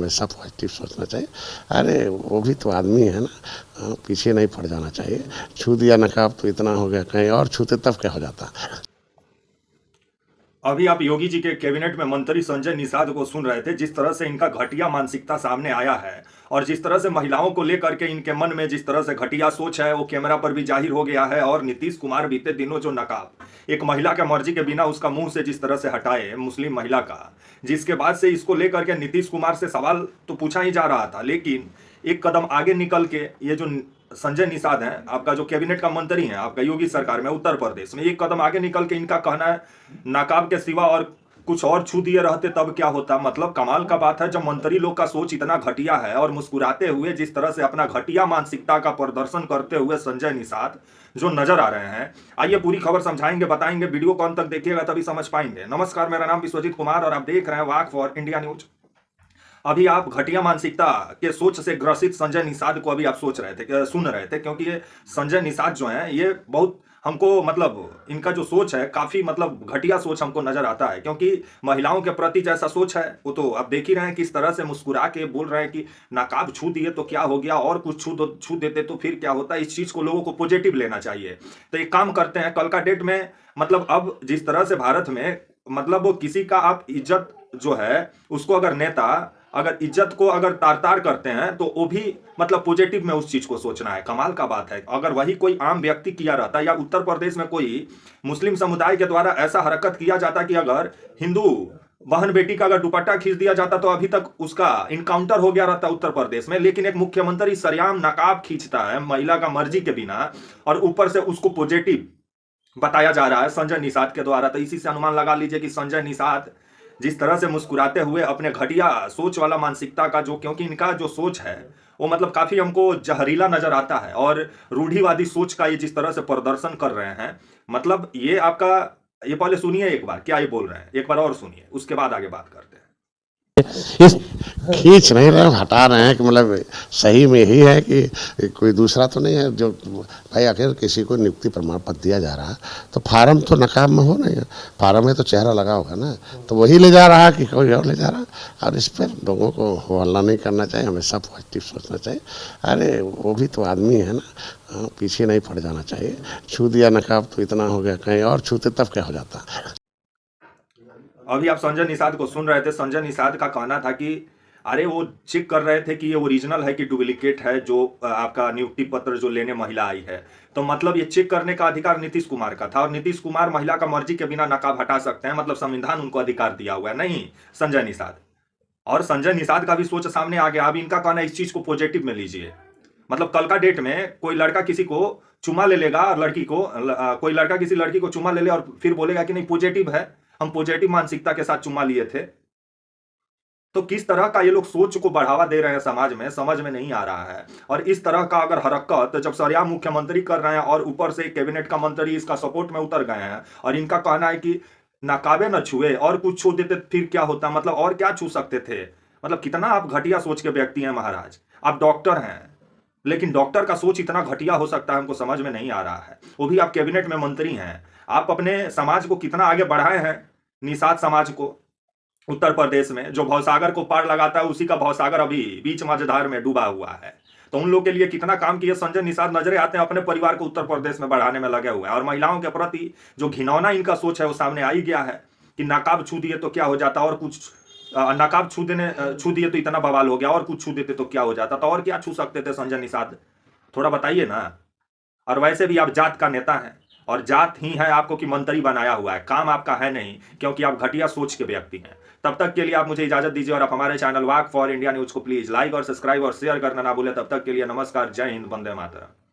हमेशा पॉजिटिव सोचना चाहिए। अरे वो भी तो आदमी है ना, पीछे नहीं पड़ जाना चाहिए। छू दिया नकाब तो इतना हो गया, कहीं और छूते तब क्या हो जाता। अभी आप योगी जी के कैबिनेट में मंत्री संजय निषाद को सुन रहे थे, जिस तरह से इनका घटिया मानसिकता सामने आया है और जिस तरह से महिलाओं को लेकर के इनके मन में जिस तरह से घटिया सोच है वो कैमरा पर भी जाहिर हो गया है। और नीतीश कुमार बीते दिनों जो नकाब एक महिला के मर्जी के बिना उसका मुंह से जिस तरह से हटाए मुस्लिम महिला का, जिसके बाद से इसको लेकर के नीतीश कुमार से सवाल तो पूछा ही जा रहा था, लेकिन एक कदम आगे निकल के ये जो संजय निषाद हैं, आपका जो कैबिनेट का मंत्री हैं आपका योगी सरकार में उत्तर प्रदेश में, एक कदम आगे निकल के इनका कहना है नकाब के सिवा और कुछ और छू दिए रहते तब क्या होता। मतलब कमाल का बात है, जब मंत्री लोग का सोच इतना घटिया है और मुस्कुराते हुए जिस तरह से अपना घटिया मानसिकता का प्रदर्शन करते हुए संजय निषाद जो नजर आ रहे हैं। आइए पूरी खबर समझाएंगे, बताएंगे, वीडियो को अंत तक देखिएगा तभी समझ पाएंगे। नमस्कार, मेरा नाम विश्वजीत कुमार और आप देख रहे हैं वाक फॉर इंडिया न्यूज। अभी आप घटिया मानसिकता के सोच से ग्रसित संजय निषाद को अभी आप सुन रहे थे, क्योंकि ये संजय निषाद जो हैं ये बहुत हमको मतलब इनका जो सोच है काफी मतलब घटिया सोच हमको नजर आता है। क्योंकि महिलाओं के प्रति जैसा सोच है वो तो आप देख ही रहे हैं, किस तरह से मुस्कुरा के बोल रहे हैं कि नकाब छू दिए तो क्या हो गया और कुछ छू देते तो फिर क्या होता है। इस चीज को लोगों को पॉजिटिव लेना चाहिए। तो एक काम करते हैं, कल का डेट में मतलब अब जिस तरह से भारत में मतलब वो किसी का आप इज्जत जो है उसको अगर नेता अगर इज्जत को अगर तार तार करते हैं तो वो भी मतलब पॉजिटिव में उस चीज को सोचना है। कमाल का बात है, अगर वही कोई आम व्यक्ति किया रहता या उत्तर प्रदेश में कोई मुस्लिम समुदाय के द्वारा ऐसा हरकत किया जाता कि अगर हिंदू बहन बेटी का अगर दुपट्टा खींच दिया जाता तो अभी तक उसका इनकाउंटर हो गया रहता उत्तर प्रदेश में। लेकिन एक मुख्यमंत्री सरेआम नकाब खींचता है महिला का मर्जी के बिना और ऊपर से उसको पॉजिटिव बताया जा रहा है संजय निषाद के द्वारा। तो इसी से अनुमान लगा लीजिए कि संजय निषाद जिस तरह से मुस्कुराते हुए अपने घटिया सोच वाला मानसिकता का जो, क्योंकि इनका जो सोच है वो मतलब काफी हमको जहरीला नजर आता है और रूढ़िवादी सोच का ये जिस तरह से प्रदर्शन कर रहे हैं, मतलब ये आपका ये पहले सुनिए एक बार क्या ये बोल रहे हैं, एक बार और सुनिए, उसके बाद आगे बात करते हैं। इस खींच नहीं रहे, हटा रहे हैं कि मतलब सही में यही है कि कोई दूसरा तो नहीं है। जो भाई आखिर किसी को नियुक्ति प्रमाण पत्र दिया जा रहा तो फार्म तो नकाब में हो नहीं, फार्म में तो चेहरा लगा होगा ना, तो वही ले जा रहा कि कोई और ले जा रहा। और इस पर लोगों को हल्ला नहीं करना चाहिए, हमेशा पॉजिटिव सोचना चाहिए। अरे वो भी तो आदमी है ना, पीछे नहीं पड़ जाना चाहिए। छू दिया नकाब तो इतना हो गया, कहीं और छूते तब क्या हो जाता। अभी आप संजय निषाद को सुन रहे थे। संजय निषाद का कहना था कि अरे वो चेक कर रहे थे कि ये ओरिजिनल है कि डुप्लीकेट है जो आपका नियुक्ति पत्र जो लेने महिला आई है। तो मतलब ये चेक करने का अधिकार नीतीश कुमार का था और नीतीश कुमार महिला का मर्जी के बिना नकाब हटा सकते हैं, मतलब संविधान उनको अधिकार दिया हुआ है, नहीं संजय निषाद। और संजय निषाद का भी सोच सामने आ गया। अब इनका कहना इस चीज को पॉजिटिव में लीजिए। मतलब कल का डेट में कोई लड़का किसी को चुमा ले लेगा और कोई लड़का किसी लड़की को चुमा ले ले और फिर बोलेगा कि नहीं पॉजिटिव है, हम पॉजिटिव मानसिकता के साथ चुम्मा लिए थे। तो किस तरह का ये लोग सोच को बढ़ावा दे रहे हैं समाज में, समझ में नहीं आ रहा है। और इस तरह का अगर हरकत जब सरेआम मुख्यमंत्री कर रहे हैं और ऊपर से कैबिनेट का मंत्री इसका सपोर्ट में उतर गए हैं और इनका कहना है कि नकाबे न छुए और कुछ छू देते फिर क्या होता, मतलब और क्या छू सकते थे। मतलब कितना आप घटिया सोच के व्यक्ति हैं महाराज। आप डॉक्टर हैं लेकिन डॉक्टर का सोच इतना घटिया हो सकता है हमको समझ में नहीं आ रहा है। वो भी आप कैबिनेट में मंत्री हैं। आप अपने समाज को कितना आगे बढ़ाए हैं, निषाद समाज को उत्तर प्रदेश में जो भवसागर को पार लगाता है उसी का भवसागर अभी बीच मझधार में डूबा हुआ है। तो उन लोग के लिए कितना काम किया संजय निषाद नजरे आते हैं, अपने परिवार को उत्तर प्रदेश में बढ़ाने में लगे हुए हैं। और महिलाओं के प्रति जो घिनौना इनका सोच है वो सामने आ ही गया है कि नकाब छू दिए तो क्या हो जाता और कुछ नकाब छू दिए तो इतना बवाल हो गया और कुछ छू देते तो क्या हो जाता। तो और क्या छू सकते थे संजय निषाद, थोड़ा बताइए ना। और वैसे भी आप जात का नेता हैं और जात ही है आपको कि मंत्री बनाया हुआ है, काम आपका है नहीं, क्योंकि आप घटिया सोच के व्यक्ति हैं। तब तक के लिए आप मुझे इजाजत दीजिए और आप हमारे channel walk for India news को प्लीज लाइक और सब्सक्राइब और शेयर करना ना भूलें। तब तक के लिए नमस्कार, जय हिंद, वंदे मातरम।